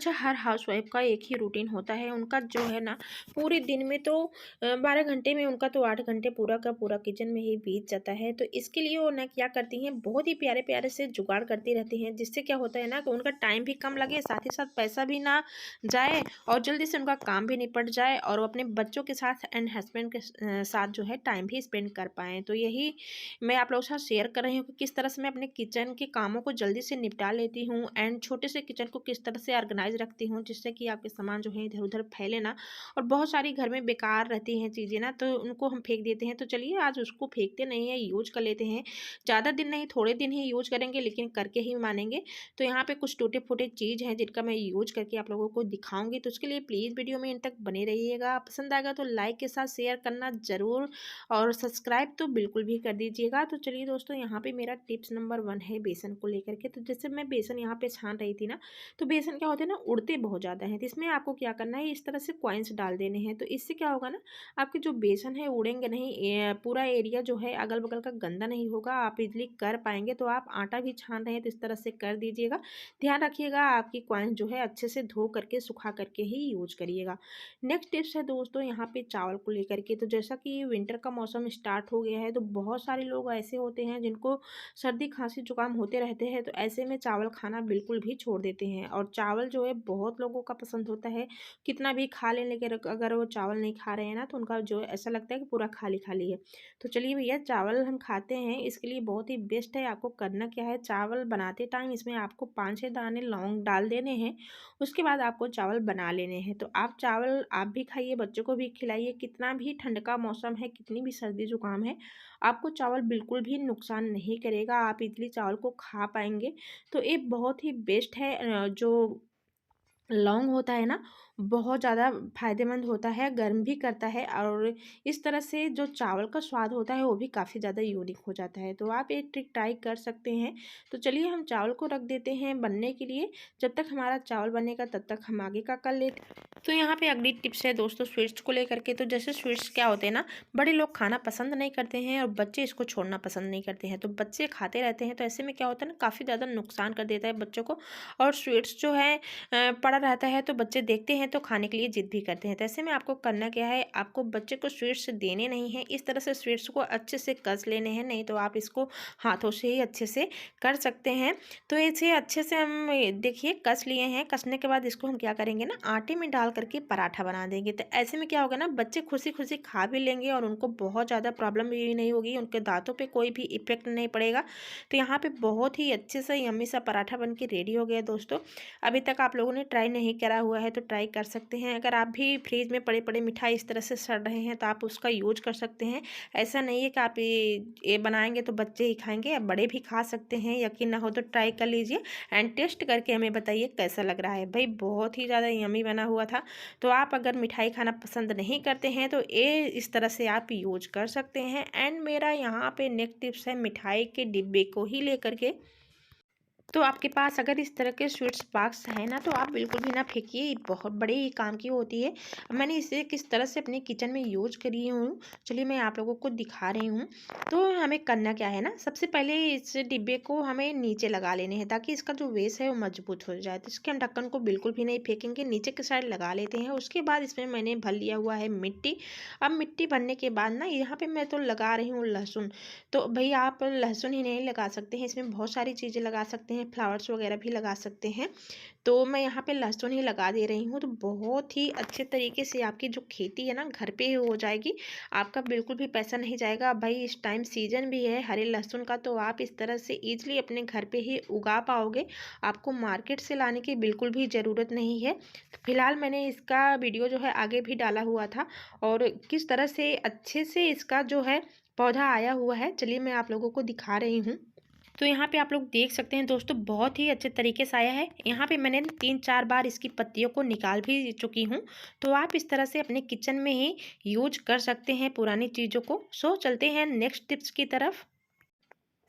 अच्छा, हर हाउसवाइफ का एक ही रूटीन होता है। उनका जो है ना पूरे दिन में तो 12 घंटे में उनका तो 8 घंटे पूरा का पूरा किचन में ही बीत जाता है। तो इसके लिए वो ना क्या करती हैं, बहुत ही प्यारे-प्यारे से जुगाड़ करती रहती हैं, जिससे क्या होता है ना कि उनका टाइम भी कम लगे, साथ ही साथ पैसा भी ना जाए और जल्दी से उनका काम भी निपट जाए और वो अपने बच्चों के साथ एंड हस्बैंड के साथ जो है टाइम भी स्पेंड कर पाएँ। तो यही मैं आप लोगों के साथ शेयर कर रही हूँ कि किस तरह से मैं अपने किचन के कामों को जल्दी से निपटा लेती हूँ एंड छोटे से किचन को किस तरह से ऑर्गेनाइज रखती हूँ, जिससे कि आपके सामान जो है इधर उधर फैले ना। और बहुत सारी घर में बेकार रहती हैं चीज़ें ना, तो उनको हम फेंक देते हैं। तो चलिए आज उसको फेंकते नहीं है, यूज कर लेते हैं। ज़्यादा दिन नहीं, थोड़े दिन ही यूज करेंगे, लेकिन करके ही मानेंगे। तो यहाँ पे कुछ टूटे फूटे चीज़ हैं जिनका मैं यूज करके आप लोगों को दिखाऊंगी। तो उसके लिए प्लीज़ वीडियो में इन तक बने रहिएगा। पसंद आएगा तो लाइक के साथ शेयर करना ज़रूर और सब्सक्राइब तो बिल्कुल भी कर दीजिएगा। तो चलिए दोस्तों, यहाँ पे मेरा टिप्स नंबर 1 है बेसन को लेकर के। तो जैसे मैं बेसन यहाँ पे छान रही थी ना, तो बेसन क्या होता है ना, उड़ते बहुत ज़्यादा हैं। तो इसमें आपको क्या करना है, इस तरह से कॉइन्स डाल देने हैं। तो इससे क्या होगा ना, आपके जो बेसन है उड़ेंगे नहीं, पूरा एरिया जो है अगल बगल का गंदा नहीं होगा, आप इजली कर पाएंगे। तो आप आटा भी छान रहे हैं तो इस तरह से कर दीजिएगा। ध्यान रखिएगा आपकी कॉइन्स जो है अच्छे से धो करके सुखा करके ही यूज करिएगा। नेक्स्ट टिप्स है दोस्तों यहाँ पे चावल को लेकर के। तो जैसा कि विंटर का मौसम स्टार्ट हो गया है, तो बहुत सारे लोग ऐसे होते हैं जिनको सर्दी खांसी जुकाम होते रहते हैं। तो ऐसे में चावल खाना बिल्कुल भी छोड़ देते हैं और चावल जो है बहुत लोगों का पसंद होता है। कितना भी खा लें, लेकिन अगर वो चावल नहीं खा रहे हैं ना, तो उनका जो है ऐसा लगता है कि पूरा खाली खाली है। तो चलिए भैया, चावल हम खाते हैं, इसके लिए बहुत ही बेस्ट है। आपको करना क्या है, चावल बनाते टाइम इसमें आपको 5-6 दाने लौंग डाल देने हैं। उसके बाद आपको चावल बना लेने हैं। तो आप चावल आप भी खाइए, बच्चों को भी खिलाइए। कितना भी ठंड का मौसम है, कितनी भी सर्दी जुकाम है, आपको चावल बिल्कुल भी नुकसान नहीं करेगा। आप इडली चावल को खा पाएंगे। तो ये बहुत ही बेस्ट है। जो लौंग होता है ना, बहुत ज़्यादा फ़ायदेमंद होता है, गर्म भी करता है और इस तरह से जो चावल का स्वाद होता है वो भी काफ़ी ज़्यादा यूनिक हो जाता है। तो आप ये ट्रिक ट्राई कर सकते हैं। तो चलिए हम चावल को रख देते हैं बनने के लिए। जब तक हमारा चावल बनेगा तब तक हम आगे का कर लेते हैं। तो यहाँ पे अगली टिप्स है दोस्तों स्वीट्स को लेकर के। तो जैसे स्वीट्स क्या होते हैं ना, बड़े लोग खाना पसंद नहीं करते हैं और बच्चे इसको छोड़ना पसंद नहीं करते हैं। तो बच्चे खाते रहते हैं, तो ऐसे में क्या होता है ना, काफ़ी ज़्यादा नुकसान कर देता है बच्चों को। और स्वीट्स जो है पड़ा रहता है, तो बच्चे देखते हैं तो खाने के लिए जिद भी करते हैं। तो ऐसे में आपको करना क्या है, आपको बच्चे को स्वीट्स देने नहीं है। इस तरह से स्वीट्स को अच्छे से कस लेने हैं, नहीं तो आप इसको हाथों से ही अच्छे से कर सकते हैं। तो इसे अच्छे से हम देखिए कस लिए हैं। कसने के बाद इसको हम क्या करेंगे ना, आटे में डाल करके पराठा बना देंगे। तो ऐसे में क्या होगा ना, बच्चे खुशी खुशी खा भी लेंगे और उनको बहुत ज़्यादा प्रॉब्लम भी नहीं होगी, उनके दांतों पे कोई भी इफेक्ट नहीं पड़ेगा। तो यहाँ पे बहुत ही अच्छे से यम्मी सा पराठा बन के रेडी हो गया दोस्तों। अभी तक आप लोगों ने ट्राई नहीं करा हुआ है तो ट्राई कर सकते हैं। अगर आप भी फ्रिज में पड़े पड़े मिठाई इस तरह से सड़ रहे हैं, तो आप उसका यूज कर सकते हैं। ऐसा नहीं है कि आप ये बनाएंगे तो बच्चे ही खाएंगे, आप बड़े भी खा सकते हैं। यकीन ना हो तो ट्राई कर लीजिए एंड टेस्ट करके हमें बताइए कैसा लग रहा है। भाई बहुत ही ज़्यादा यम्मी बना हुआ था। तो आप अगर मिठाई खाना पसंद नहीं करते हैं तो ये इस तरह से आप यूज कर सकते हैं। एंड मेरा यहाँ पे नेक्स्ट टिप्स है मिठाई के डिब्बे को ही लेकर के। तो आपके पास अगर इस तरह के स्वीट्स बॉक्स है ना, तो आप बिल्कुल भी ना फेंकिए, ये बहुत बड़े ही काम की होती है। मैंने इसे किस तरह से अपने किचन में यूज करी हूँ, चलिए मैं आप लोगों को दिखा रही हूँ। तो हमें करना क्या है ना, सबसे पहले इस डिब्बे को हमें नीचे लगा लेने हैं ताकि इसका जो बेस है वो मजबूत हो जाए। तो इसके हम ढक्कन को बिल्कुल भी नहीं फेंकेंगे, नीचे की साइड लगा लेते हैं। उसके बाद इसमें मैंने भर लिया हुआ है मिट्टी। अब मिट्टी भरने के बाद ना यहाँ पे मैं तो लगा रही हूँ लहसुन। तो भाई आप लहसुन ही नहीं लगा सकते हैं, इसमें बहुत सारी चीज़ें लगा सकते हैं, फ्लावर्स वगैरह भी लगा सकते हैं। तो मैं यहाँ पे लहसुन ही लगा दे रही हूँ। तो बहुत ही अच्छे तरीके से आपकी जो खेती है ना घर पे ही हो जाएगी, आपका बिल्कुल भी पैसा नहीं जाएगा। भाई इस टाइम सीजन भी है हरे लहसुन का, तो आप इस तरह से ईजिली अपने घर पे ही उगा पाओगे। आपको मार्केट से लाने की बिल्कुल भी ज़रूरत नहीं है। तो फिलहाल मैंने इसका वीडियो जो है आगे भी डाला हुआ था और किस तरह से अच्छे से इसका जो है पौधा आया हुआ है, चलिए मैं आप लोगों को दिखा रही हूँ। तो यहाँ पे आप लोग देख सकते हैं दोस्तों, बहुत ही अच्छे तरीके से आया है। यहाँ पे मैंने 3-4 बार इसकी पत्तियों को निकाल भी चुकी हूँ। तो आप इस तरह से अपने किचन में ही यूज कर सकते हैं पुरानी चीज़ों को। सो चलते हैं नेक्स्ट टिप्स की तरफ।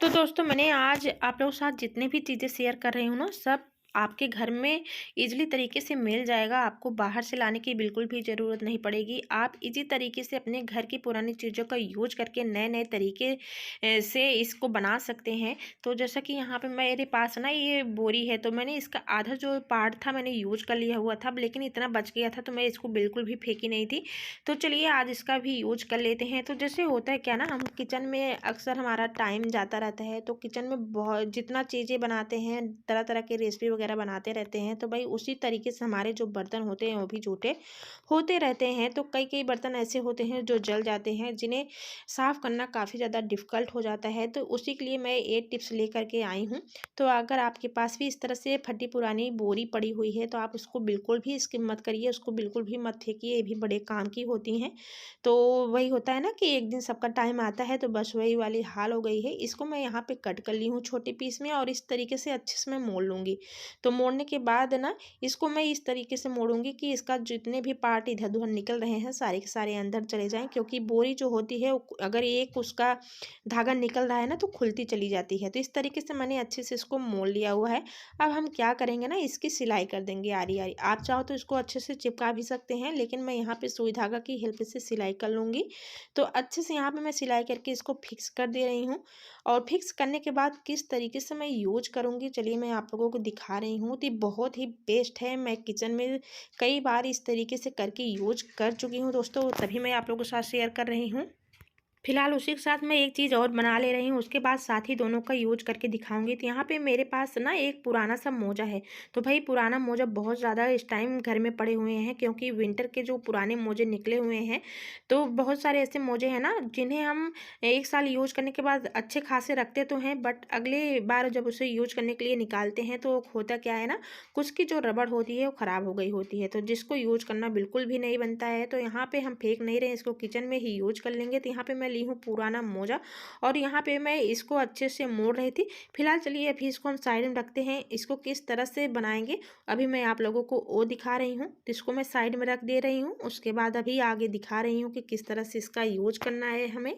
तो दोस्तों मैंने आज आप लोगों के साथ जितने भी चीज़ें शेयर कर रही हूँ ना, सब आपके घर में ईज़िली तरीके से मिल जाएगा, आपको बाहर से लाने की बिल्कुल भी ज़रूरत नहीं पड़ेगी। आप ईज़ी तरीके से अपने घर की पुरानी चीज़ों का यूज़ करके नए-नए तरीके से इसको बना सकते हैं। तो जैसा कि यहाँ पे मेरे पास ना ये बोरी है, तो मैंने इसका आधा जो पार्ट था मैंने यूज़ कर लिया हुआ था, लेकिन इतना बच गया था तो मैं इसको बिल्कुल भी फेंकी नहीं थी। तो चलिए आज इसका भी यूज़ कर लेते हैं। तो जैसे होता है क्या ना, हम किचन में अक्सर हमारा टाइम जाता रहता है, तो किचन में बहुत जितना चीज़ें बनाते हैं, तरह-तरह की रेसिपी वगैरह बनाते रहते हैं, तो भाई उसी तरीके से हमारे जो बर्तन होते हैं वो भी जूठे होते रहते हैं। तो कई-कई बर्तन ऐसे होते हैं जो जल जाते हैं, जिन्हें साफ़ करना काफ़ी ज़्यादा डिफ़िकल्ट हो जाता है। तो उसी के लिए मैं ये टिप्स लेकर के आई हूँ। तो अगर आपके पास भी इस तरह से फटी पुरानी बोरी पड़ी हुई है, तो आप उसको बिल्कुल भी स्किप मत करिए, उसको बिल्कुल भी मत फेंकिए, ये भी बड़े काम की होती हैं। तो वही होता है ना कि एक दिन सबका टाइम आता है, तो बस वही वाली हाल हो गई है। इसको मैं यहाँ पे कट कर ली हूँ छोटे पीस में, और इस तरीके से अच्छे से मैं मोड़ लूँगी। तो मोड़ने के बाद ना इसको मैं इस तरीके से मोड़ूँगी कि इसका जितने भी पार्ट इधर-उधर निकल रहे हैं सारे के सारे अंदर चले जाएँ, क्योंकि बोरी जो होती है वो अगर एक उसका धागा निकल रहा है ना तो खुलती चली जाती है। तो इस तरीके से मैंने अच्छे से इसको मोड़ लिया हुआ है। अब हम क्या करेंगे ना, इसकी सिलाई कर देंगे आरी-आरी। आप चाहो तो इसको अच्छे से चिपका भी सकते हैं, लेकिन मैं यहाँ पे सुई धागा की हेल्प से सिलाई कर लूँगी। तो अच्छे से यहाँ पे मैं सिलाई करके इसको फिक्स कर दे रही हूँ, और फिक्स करने के बाद किस तरीके से मैं यूज़ करूँगी चलिए मैं आप लोगों को दिखा रही हूँ। तो ये बहुत ही बेस्ट है, मैं किचन में कई बार इस तरीके से करके यूज़ कर चुकी हूँ दोस्तों, तभी मैं आप लोगों के साथ शेयर कर रही हूँ। फिलहाल उसी के साथ मैं एक चीज़ और बना ले रही हूँ, उसके बाद साथ ही दोनों का यूज़ करके दिखाऊँगी। तो यहाँ पे मेरे पास ना एक पुराना सा मोजा है, तो भाई पुराना मोजा बहुत ज़्यादा इस टाइम घर में पड़े हुए हैं, क्योंकि विंटर के जो पुराने मोजे निकले हुए हैं, तो बहुत सारे ऐसे मोजे हैं ना जिन्हें हम 1 साल यूज़ करने के बाद अच्छे खासे रखते तो हैं, बट अगले बार जब उसे यूज़ करने के लिए निकालते हैं तो होता क्या है ना, कुछ की जो रबड़ होती है वो ख़राब हो गई होती है, तो जिसको यूज़ करना बिल्कुल भी नहीं बनता है। तो यहाँ पे हम फेंक नहीं रहे हैं, इसको किचन में ही यूज़ कर लेंगे। तो यहाँ पे मैं ली हूँ पुराना मोजा, और यहाँ पे मैं इसको अच्छे से मोड़ रही थी। फिलहाल चलिए अभी इसको हम साइड में रखते हैं, इसको किस तरह से बनाएंगे अभी मैं आप लोगों को वो दिखा रही हूँ। तो इसको मैं साइड में रख दे रही हूँ, उसके बाद अभी आगे दिखा रही हूँ कि किस तरह से इसका यूज़ करना है हमें।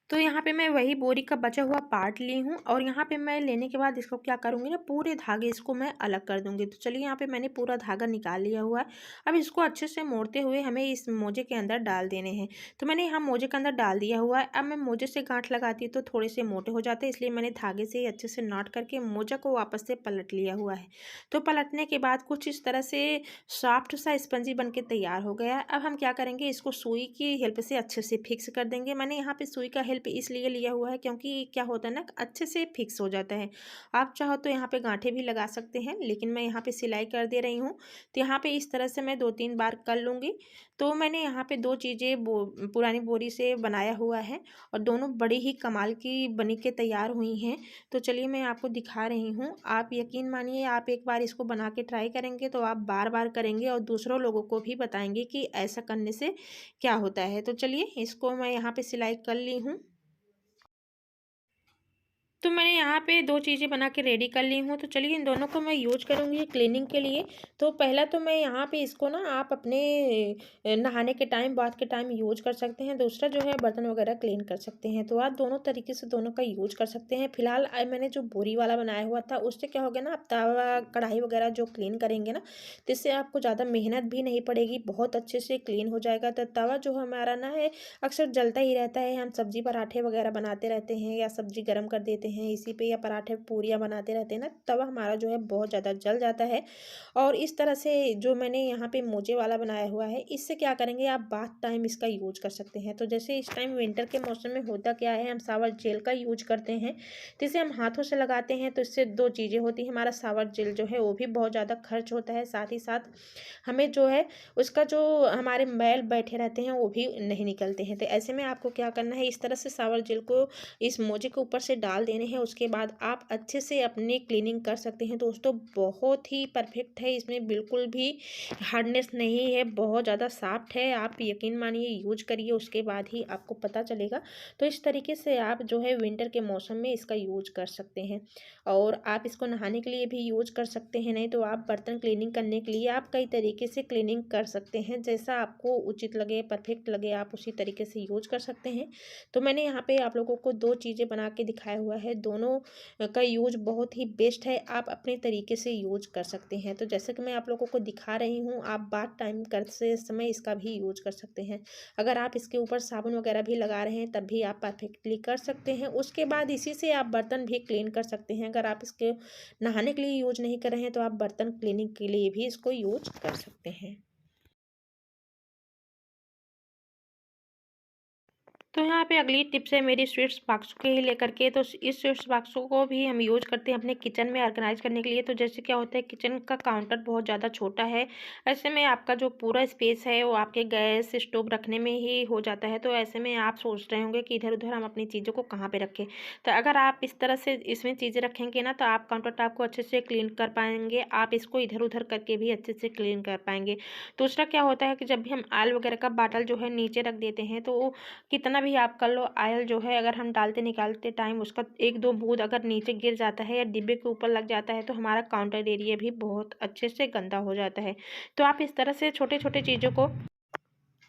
तो यहाँ पे मैं वही बोरी का बचा हुआ पार्ट ली हूँ, और यहाँ पे मैं लेने के बाद इसको क्या करूँगी ना, पूरे धागे इसको मैं अलग कर दूँगी। तो चलिए यहाँ पे मैंने पूरा धागा निकाल लिया हुआ है। अब इसको अच्छे से मोड़ते हुए हमें इस मोजे के अंदर डाल देने हैं। तो मैंने यहाँ मोजे के अंदर डाल दिया हुआ है। अब मैं मोजे से गांठ लगाती हूँ तो थोड़े से मोटे हो जाते हैं, इसलिए मैंने धागे से अच्छे से नॉट करके मोजा को वापस से पलट लिया हुआ है। तो पलटने के बाद कुछ इस तरह से सॉफ्ट सा स्पंजी बन के तैयार हो गया है। अब हम क्या करेंगे, इसको सुई की हेल्प से अच्छे से फिक्स कर देंगे। मैंने यहाँ पे सुई का हेल्प इसलिए लिया हुआ है क्योंकि क्या होता है ना, अच्छे से फिक्स हो जाता है। आप चाहो तो यहाँ पे गांठें भी लगा सकते हैं, लेकिन मैं यहाँ पे सिलाई कर दे रही हूँ। तो यहाँ पे इस तरह से मैं 2-3 बार कर लूँगी। तो मैंने यहाँ पे 2 चीज़ें पुरानी बोरी से बनाया हुआ है, और दोनों बड़ी ही कमाल की बनी के तैयार हुई हैं। तो चलिए मैं आपको दिखा रही हूँ। आप यकीन मानिए, आप एक बार इसको बना के ट्राई करेंगे तो आप बार बार करेंगे, और दूसरों लोगों को भी बताएंगे कि ऐसा करने से क्या होता है। तो चलिए इसको मैं यहाँ पे सिलाई कर ली हूँ। तो मैंने यहाँ पे 2 चीज़ें बना के रेडी कर ली हूँ, तो चलिए इन दोनों को मैं यूज़ करूँगी क्लीनिंग के लिए। तो पहला तो मैं यहाँ पे इसको ना आप अपने नहाने के टाइम, बाथ के टाइम यूज़ कर सकते हैं। दूसरा जो है बर्तन वगैरह क्लीन कर सकते हैं। तो आप दोनों तरीके से दोनों का यूज़ कर सकते हैं। फिलहाल मैंने जो बोरी वाला बनाया हुआ था उससे क्या हो गया ना, आप तवा कढ़ाई वगैरह जो क्लीन करेंगे ना, तो इससे आपको ज़्यादा मेहनत भी नहीं पड़ेगी, बहुत अच्छे से क्लीन हो जाएगा। तो तवा जो हमारा ना है अक्सर जलता ही रहता है, हम सब्जी पराठे वगैरह बनाते रहते हैं या सब्जी गर्म कर देते हैं इसी पे, या पराठे पूरियाँ बनाते रहते हैं ना, तवा हमारा जो है बहुत ज़्यादा जल जाता है। और इस तरह से जो मैंने यहाँ पे मोजे वाला बनाया हुआ है, इससे क्या करेंगे, आप बाथ टाइम इसका यूज कर सकते हैं। तो जैसे इस टाइम विंटर के मौसम में होता क्या है, हम सावर जेल का यूज करते हैं, तो इसे हम हाथों से लगाते हैं, तो इससे 2 चीज़ें होती हैं, हमारा सावर जेल जो है वो भी बहुत ज़्यादा खर्च होता है, साथ ही साथ हमें जो है उसका जो हमारे मैल बैठे रहते हैं वो भी नहीं निकलते हैं। तो ऐसे में आपको क्या करना है, इस तरह से सावर जेल को इस मोजे के ऊपर से डाल देने हैं, उसके बाद आप अच्छे से अपनी क्लीनिंग कर सकते हैं। दोस्तों बहुत ही परफेक्ट है, इसमें बिल्कुल भी हार्डनेस नहीं है, बहुत ज़्यादा सॉफ्ट है। आप यकीन मानिए यूज करिए, उसके बाद ही आपको पता चलेगा। तो इस तरीके से आप जो है विंटर के मौसम में इसका यूज कर सकते हैं, और आप इसको नहाने के लिए भी यूज कर सकते हैं, नहीं तो आप बर्तन क्लीनिंग करने के लिए आप कई तरीके से क्लीनिंग कर सकते हैं, जैसा आपको उचित लगे, परफेक्ट लगे, आप उसी तरीके से यूज कर सकते हैं। तो मैंने यहाँ पे आप लोगों को 2 चीज़ें बना के दिखाया हुआ है। है, दोनों का यूज़ बहुत ही बेस्ट है। आप अपने तरीके से यूज़ कर सकते हैं। तो जैसे कि मैं आप लोगों को दिखा रही हूँ, आप बाथ टाइम करते समय इसका भी यूज़ कर सकते हैं। अगर आप इसके ऊपर साबुन वगैरह भी लगा रहे हैं तब भी आप परफेक्टली कर सकते हैं। उसके बाद इसी से आप बर्तन भी क्लीन कर सकते हैं। अगर आप इसके नहाने के लिए यूज़ नहीं कर रहे हैं तो आप बर्तन क्लीनिंग के लिए भी इसको यूज़ कर सकते हैं। तो यहाँ पे अगली टिप्स है मेरी स्वीट्स बॉक्स के ही लेकर के। तो इस स्वीट्स बॉक्सों को भी हम यूज़ करते हैं अपने किचन में ऑर्गेनाइज करने के लिए। तो जैसे क्या होता है, किचन का काउंटर बहुत ज़्यादा छोटा है, ऐसे में आपका जो पूरा स्पेस है वो आपके गैस स्टोव रखने में ही हो जाता है। तो ऐसे में आप सोच रहे होंगे कि इधर उधर हम अपनी चीज़ों को कहाँ पर रखें। तो अगर आप इस तरह से इसमें चीज़ें रखेंगे ना, तो आप काउंटर टॉप को अच्छे से क्लीन कर पाएंगे। आप इसको इधर उधर करके भी अच्छे से क्लीन कर पाएंगे। दूसरा क्या होता है कि जब भी हम ऑयल वगैरह का बाटल जो है नीचे रख देते हैं, तो कितना भी आप कर लो, ऑयल जो है अगर हम डालते निकालते टाइम उसका एक दो बूंद अगर नीचे गिर जाता है या डिब्बे के ऊपर लग जाता है, तो हमारा काउंटर एरिया भी बहुत अच्छे से गंदा हो जाता है। तो आप इस तरह से छोटे छोटे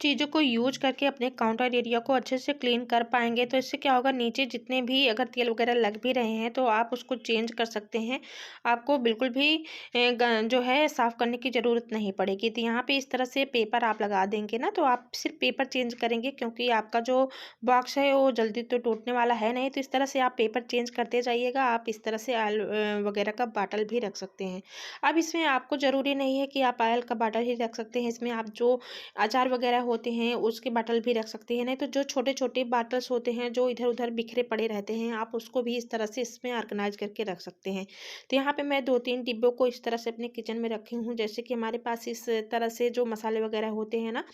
चीज़ों को यूज करके अपने काउंटर एरिया को अच्छे से क्लीन कर पाएंगे। तो इससे क्या होगा, नीचे जितने भी अगर तेल वगैरह लग भी रहे हैं तो आप उसको चेंज कर सकते हैं। आपको बिल्कुल भी जो है साफ़ करने की ज़रूरत नहीं पड़ेगी। तो यहाँ पे इस तरह से पेपर आप लगा देंगे ना, तो आप सिर्फ पेपर चेंज करेंगे, क्योंकि आपका जो बॉक्स है वो जल्दी तो टूटने वाला है नहीं। तो इस तरह से आप पेपर चेंज करते जाइएगा। आप इस तरह से ऑयल वगैरह का बाटल भी रख सकते हैं। अब इसमें आपको ज़रूरी नहीं है कि आप ऑयल का बाटल ही रख सकते हैं, इसमें आप जो अचार वगैरह होते हैं उसके बाटल भी रख सकते हैं। नहीं तो जो छोटे छोटे बाटल्स होते हैं जो इधर उधर बिखरे पड़े रहते हैं, आप उसको भी इस तरह से इसमें ऑर्गेनाइज करके रख सकते हैं। तो यहाँ पे मैं 2-3 डिब्बों को इस तरह से अपने किचन में रखी हूँ। जैसे कि हमारे पास इस तरह से जो मसाले वगैरह होते हैं ना,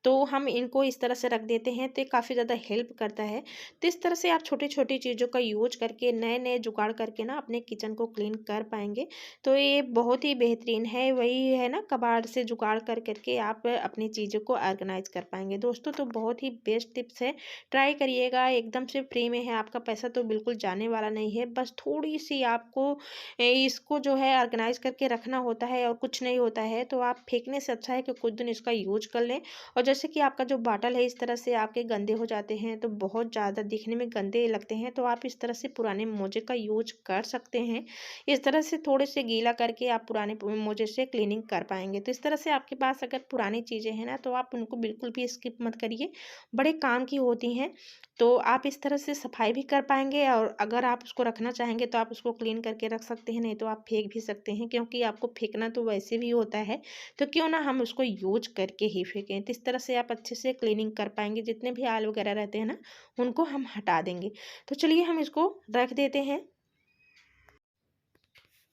तो हम इनको इस तरह से रख देते हैं, तो ये काफ़ी ज़्यादा हेल्प करता है। तो इस तरह से आप छोटी छोटी चीज़ों का यूज करके नए नए जुगाड़ करके ना अपने किचन को क्लीन कर पाएंगे। तो ये बहुत ही बेहतरीन है, वही है ना, कबाड़ से जुगाड़ कर करके आप अपनी चीज़ों को ऑर्गेनाइज कर पाएंगे। दोस्तों, तो बहुत ही बेस्ट टिप्स है, ट्राई करिएगा। एकदम से फ्री में है, आपका पैसा तो बिल्कुल जाने वाला नहीं है। बस थोड़ी सी आपको इसको जो है ऑर्गेनाइज करके रखना होता है और कुछ नहीं होता है। तो आप फेंकने से अच्छा है कि कुछ दिन इसका यूज कर लें। और जैसे कि आपका जो बॉटल है इस तरह से आपके गंदे हो जाते हैं, तो बहुत ज़्यादा दिखने में गंदे लगते हैं, तो आप इस तरह से पुराने मोजे का यूज कर सकते हैं। इस तरह से थोड़े से गीला करके आप पुराने मोजे से क्लीनिंग कर पाएंगे। तो इस तरह से आपके पास अगर पुरानी चीज़ें हैं ना, तो आप उनको बिल्कुल भी स्किप मत करिए, बड़े काम की होती हैं। तो आप इस तरह से सफाई भी कर पाएंगे, और अगर आप उसको रखना चाहेंगे तो आप उसको क्लीन करके रख सकते हैं, नहीं तो आप फेंक भी सकते हैं, क्योंकि आपको फेंकना तो वैसे भी होता है। तो क्यों ना हम उसको यूज करके ही फेंकें। तो इस तरह से आप अच्छे से क्लीनिंग कर पाएंगे। जितने भी आल वगैरह रहते हैं ना, उनको हम हटा देंगे। तो चलिए हम इसको रख देते हैं।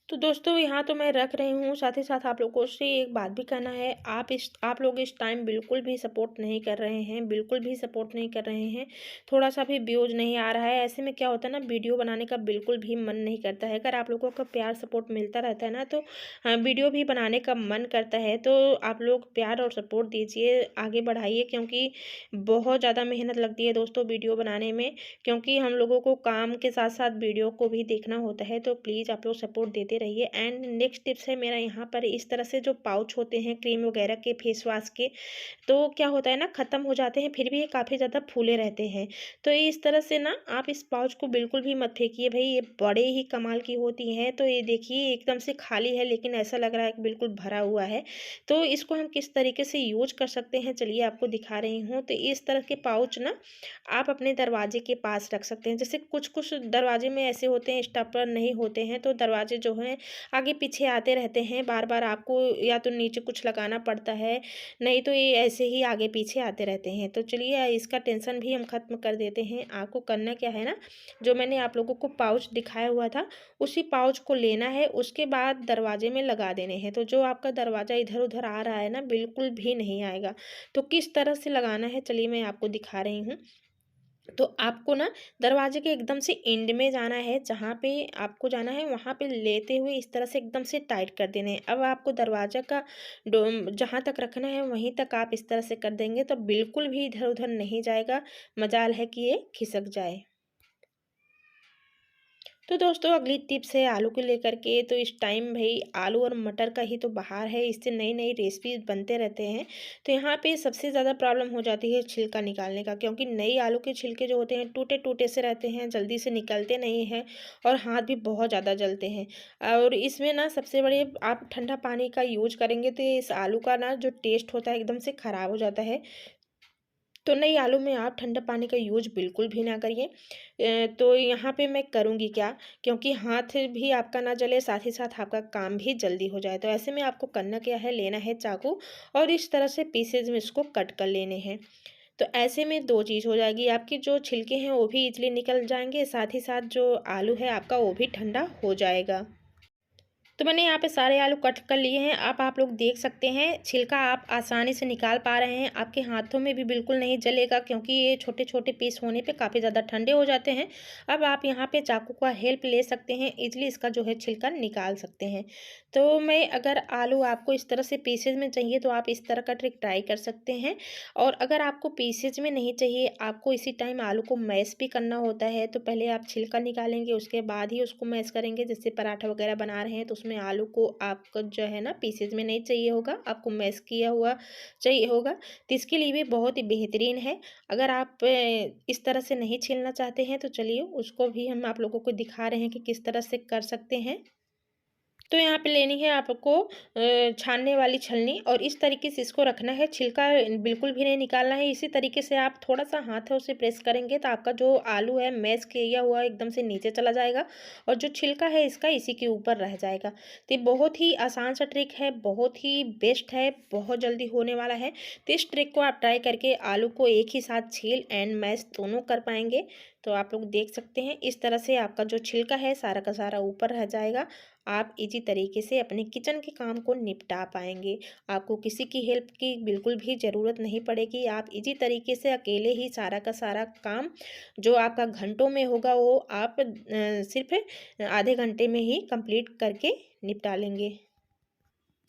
तो दोस्तों, यहाँ तो मैं रख रही हूँ, साथ ही साथ आप लोगों से एक बात भी कहना है। आप लोग इस टाइम बिल्कुल भी सपोर्ट नहीं कर रहे हैं, बिल्कुल भी सपोर्ट नहीं कर रहे हैं। थोड़ा सा भी व्यूज़ नहीं आ रहा है। ऐसे में क्या होता है ना, वीडियो बनाने का बिल्कुल भी मन नहीं करता है। अगर आप लोगों का प्यार सपोर्ट मिलता रहता है ना, तो वीडियो भी बनाने का मन करता है। तो आप लोग प्यार और सपोर्ट दीजिए, आगे बढ़ाइए, क्योंकि बहुत ज़्यादा मेहनत लगती है दोस्तों वीडियो बनाने में। क्योंकि हम लोगों को काम के साथ साथ वीडियो को भी देखना होता है। तो प्लीज़ आप लोग सपोर्ट देते रहिए। एंड नेक्स्ट टिप्स है मेरा, यहाँ पर इस तरह से जो पाउच होते हैं क्रीम वगैरह के, फेस वॉश के, तो क्या होता है ना, ख़त्म हो जाते हैं, फिर भी ये काफ़ी ज़्यादा फूले रहते हैं। तो इस तरह से ना आप इस पाउच को बिल्कुल भी मत फेंकिए भाई, ये बड़े ही कमाल की होती हैं। तो ये देखिए एकदम से खाली है, लेकिन ऐसा लग रहा है कि बिल्कुल भरा हुआ है। तो इसको हम किस तरीके से यूज कर सकते हैं, चलिए आपको दिखा रही हूँ। तो इस तरह के पाउच ना आप अपने दरवाजे के पास रख सकते हैं। जैसे कुछ कुछ दरवाजे में ऐसे होते हैं, स्टॉपर नहीं होते हैं, तो दरवाजे जो हैं आगे पीछे आते रहते हैं बार बार। आपको या तो नीचे कुछ लगाना पड़ता है, नहीं तो ये ऐसे ही आगे पीछे आते रहते हैं। तो चलिए इसका टेंशन भी हम ख़त्म कर देते हैं। आपको करना क्या है ना, जो मैंने आप लोगों को पाउच दिखाया हुआ था, उसी पाउच को लेना है, उसके बाद दरवाजे में लगा देने हैं। तो जो आपका दरवाज़ा इधर उधर आ रहा है ना, बिल्कुल भी नहीं आएगा। तो किस तरह से लगाना है, चलिए मैं आपको दिखा रही हूँ। तो आपको ना दरवाजे के एकदम से एंड में जाना है, जहाँ पे आपको जाना है वहाँ पे लेते हुए इस तरह से एकदम से टाइट कर देने हैं। अब आपको दरवाजा का जहाँ तक रखना है वहीं तक आप इस तरह से कर देंगे, तो बिल्कुल भी इधर उधर नहीं जाएगा। मजाल है कि ये खिसक जाए। तो दोस्तों अगली टिप्स है आलू को लेकर के। तो इस टाइम भाई आलू और मटर का ही तो बहार है, इससे नई नई रेसिपी बनते रहते हैं। तो यहाँ पे सबसे ज़्यादा प्रॉब्लम हो जाती है छिलका निकालने का, क्योंकि नई आलू के छिलके जो होते हैं टूटे टूटे से रहते हैं, जल्दी से निकलते नहीं हैं और हाथ भी बहुत ज़्यादा जलते हैं। और इसमें ना सबसे बड़े आप ठंडा पानी का यूज करेंगे तो इस आलू का ना जो टेस्ट होता है एकदम से ख़राब हो जाता है। तो नई आलू में आप ठंडा पानी का यूज़ बिल्कुल भी ना करिए। तो यहाँ पे मैं करूँगी क्या, क्योंकि हाथ भी आपका ना जले, साथ ही साथ आपका काम भी जल्दी हो जाए। तो ऐसे में आपको करना क्या है, लेना है चाकू और इस तरह से पीसेज में इसको कट कर लेने हैं। तो ऐसे में 2 चीज़ हो जाएगी, आपके जो छिलके हैं वो भी ईज़िली निकल जाएँगे, साथ ही साथ जो आलू है आपका वो भी ठंडा हो जाएगा। तो मैंने यहाँ पे सारे आलू कट कर लिए हैं। अब आप लोग देख सकते हैं छिलका आप आसानी से निकाल पा रहे हैं। आपके हाथों में भी बिल्कुल नहीं जलेगा, क्योंकि ये छोटे-छोटे पीस होने पे काफ़ी ज़्यादा ठंडे हो जाते हैं। अब आप यहाँ पे चाकू का हेल्प ले सकते हैं, ईज़िली इसका जो है छिलका निकाल सकते हैं। तो मैं अगर आलू आपको इस तरह से पीसेज़ में चाहिए तो आप इस तरह का ट्रिक ट्राई कर सकते हैं। और अगर आपको पीसेज़ में नहीं चाहिए, आपको इसी टाइम आलू को मैश भी करना होता है, तो पहले आप छिलका निकालेंगे, उसके बाद ही उसको मैश करेंगे। जैसे पराठा वगैरह बना रहे हैं तो उसमें आलू को आपको जो है ना पीसेज में नहीं चाहिए होगा, आपको मैश किया हुआ चाहिए होगा। तो इसके लिए भी बहुत ही बेहतरीन है। अगर आप इस तरह से नहीं छीलना चाहते हैं तो चलिए उसको भी हम आप लोगों को दिखा रहे हैं कि किस तरह से कर सकते हैं। तो यहाँ पे लेनी है आपको छानने वाली छलनी और इस तरीके से इसको रखना है, छिलका बिल्कुल भी नहीं निकालना है। इसी तरीके से आप थोड़ा-सा हाथों से प्रेस करेंगे तो आपका जो आलू है मैश किया हुआ एकदम से नीचे चला जाएगा और जो छिलका है इसका इसी के ऊपर रह जाएगा। तो ये बहुत ही आसान सा ट्रिक है, बहुत ही बेस्ट है, बहुत जल्दी होने वाला है। तो इस ट्रिक को आप ट्राई करके आलू को एक ही साथ छील एंड मैश दोनों कर पाएँगे। तो आप लोग देख सकते हैं इस तरह से आपका जो छिलका है सारा का सारा ऊपर रह जाएगा। आप इजी तरीके से अपने किचन के काम को निपटा पाएंगे। आपको किसी की हेल्प की बिल्कुल भी ज़रूरत नहीं पड़ेगी। आप इजी तरीके से अकेले ही सारा का सारा काम जो आपका घंटों में होगा वो आप सिर्फ आधे घंटे में ही कंप्लीट करके निपटा लेंगे।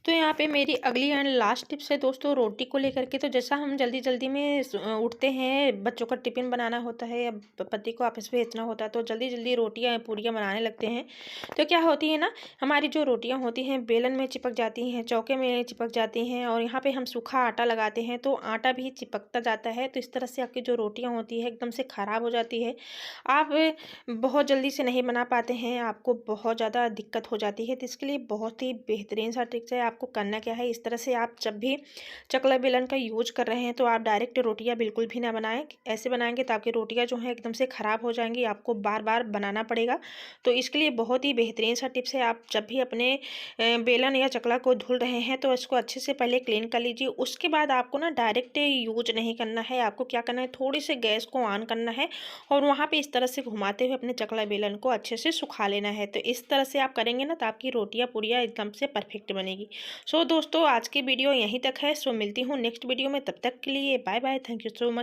तो यहाँ पे मेरी अगली एंड लास्ट टिप्स है दोस्तों रोटी को लेकर के। तो जैसा हम जल्दी जल्दी में उठते हैं, बच्चों का टिफ़िन बनाना होता है या पति को ऑफिस भेजना होता है, तो जल्दी जल्दी रोटियाँ पूड़ियाँ बनाने लगते हैं। तो क्या होती है ना, हमारी जो रोटियाँ होती हैं बेलन में चिपक जाती हैं, चौके में चिपक जाती हैं और यहाँ पे हम सूखा आटा लगाते हैं तो आटा भी चिपकता जाता है। तो इस तरह से आपकी जो रोटियाँ होती है एकदम से ख़राब हो जाती है। आप बहुत जल्दी से नहीं बना पाते हैं, आपको बहुत ज़्यादा दिक्कत हो जाती है। तो इसके लिए बहुत ही बेहतरीन सा ट्रिक्स है। आपको करना क्या है, इस तरह से आप जब भी चकला बेलन का यूज कर रहे हैं तो आप डायरेक्ट रोटियां बिल्कुल भी ना बनाएं। ऐसे बनाएंगे तो आपकी रोटियां जो हैं एकदम से ख़राब हो जाएंगी, आपको बार बार बनाना पड़ेगा। तो इसके लिए बहुत ही बेहतरीन सा टिप्स है। आप जब भी अपने बेलन या चकला को धुल रहे हैं तो इसको अच्छे से पहले क्लीन कर लीजिए। उसके बाद आपको ना डायरेक्ट यूज नहीं करना है, आपको क्या करना है, थोड़ी से गैस को ऑन करना है और वहाँ पे इस तरह से घुमाते हुए अपने चकला बेलन को अच्छे से सुखा लेना है। तो इस तरह से आप करेंगे ना तो आपकी रोटियां पूड़ियाँ एकदम से परफेक्ट बनेगी। सो दोस्तों आज की वीडियो यहीं तक है। सो मिलती हूँ नेक्स्ट वीडियो में, तब तक के लिए bye bye, thank you so much.